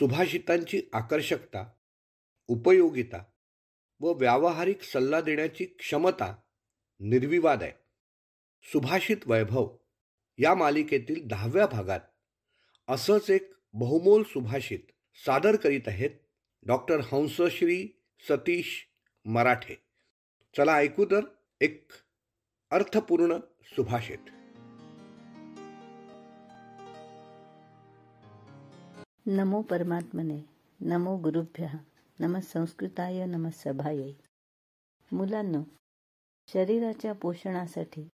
सुभाषितांची आकर्षकता, उपयोगिता व व्यावहारिक सल्ला देण्याची क्षमता निर्विवाद आहे. सुभाषित वैभव या मालिकेतील 10व्या भागात असंच एक बहुमोल सुभाषित सादर करीत आहेत डॉक्टर हंसश्री सतीश मराठे. चला ऐकू तर एक अर्थपूर्ण सुभाषित. नमो परमात्मने, नमो गुरुभ्यः, नमः संस्कृताय, नमः सभायै. मुलांनो, शरीराच्या पोषणासाठी,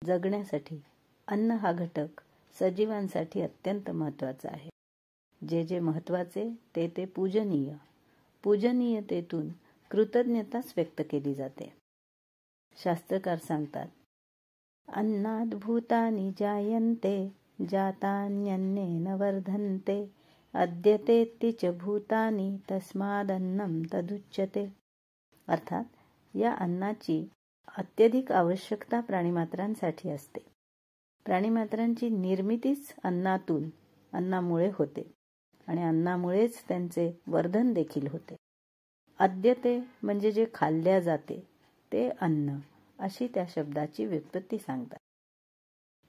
जगण्यासाठी अन्न हा घटक सजीवांसाठी अत्यंत महत्त्वाचा आहे. जे जे महत्त्वाचे ते पूजनीय. पूजनीयतेतून कृतज्ञताच व्यक्त केली जाते. शास्त्रकार सांगतात, अन्नाद् भूतानि जायन्ते जातान्यन्नेन वर्धन्ते अद्यतेति च भूतानि तस्मादन्नं तदुच्यते. अर्थात या अन्नाची अत्यधिक आवश्यकता प्राणीमात्रांसाठी असते. प्राणीमात्रांची निर्मितीच अन्नामुळे होते आणि अन्नामुळेच त्यांचे वर्धन देखील होते. अद्यते म्हणजे जे खाल्ल्या जाते ते अन्न, अशी त्या शब्दाची व्युत्पत्ती सांगतात.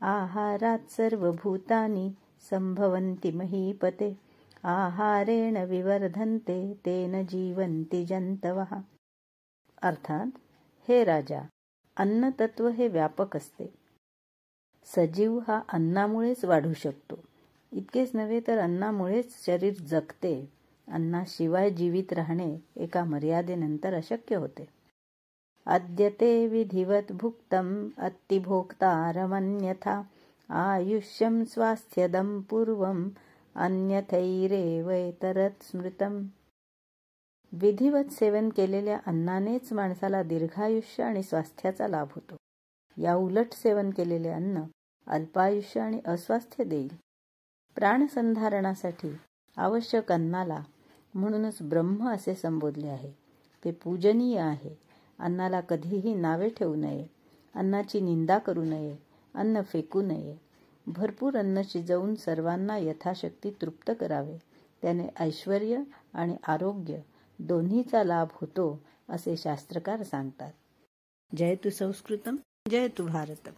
आहारात सर्व भूतानि संभवन्ति महीपते आहारेण विवर्धन्ते तेन जीवन्ति जंतवः. अर्थात, हे राजा, अन्नतत्व हे व्यापक असते. सजीव हा अन्नामुळेच वाढू शकतो. इतकेच नव्हे तर अन्नामुळेच शरीर जगते. अन्नाशिवाय जीवित राहणे एका मर्यादेनंतर अशक्य होते. अद्यते विधिवत भुक्तम अतिभोक्तारमन्यथा आयुष्यम स्वास्थ्यदम पूर्वम अन्यथैरेवैतरत् स्मृतम. विधिवत सेवन केलेल्या अन्नानेच माणसाला दीर्घायुष्य आणि स्वास्थ्याचा लाभ होतो. या उलट सेवन केलेले अन्न अल्पायुष्य आणि अस्वास्थ्य देईल. प्राणसंधारणासाठी आवश्यक अन्नाला म्हणूनच ब्रह्म असे संबोधले आहे. ते पूजनीय आहे. अन्नाला कधीही नावे ठेवू नये. अन्नाची निंदा करू नये. अन्न फेकू नये. भरपूर अन्न शिजवून सर्वांना यथाशक्ती तृप्त करावे. त्याने ऐश्वर्य आणि आरोग्य दोन्हीचा लाभ होतो, असे शास्त्रकार सांगतात. जयतु संस्कृतम, जयतु भारतम.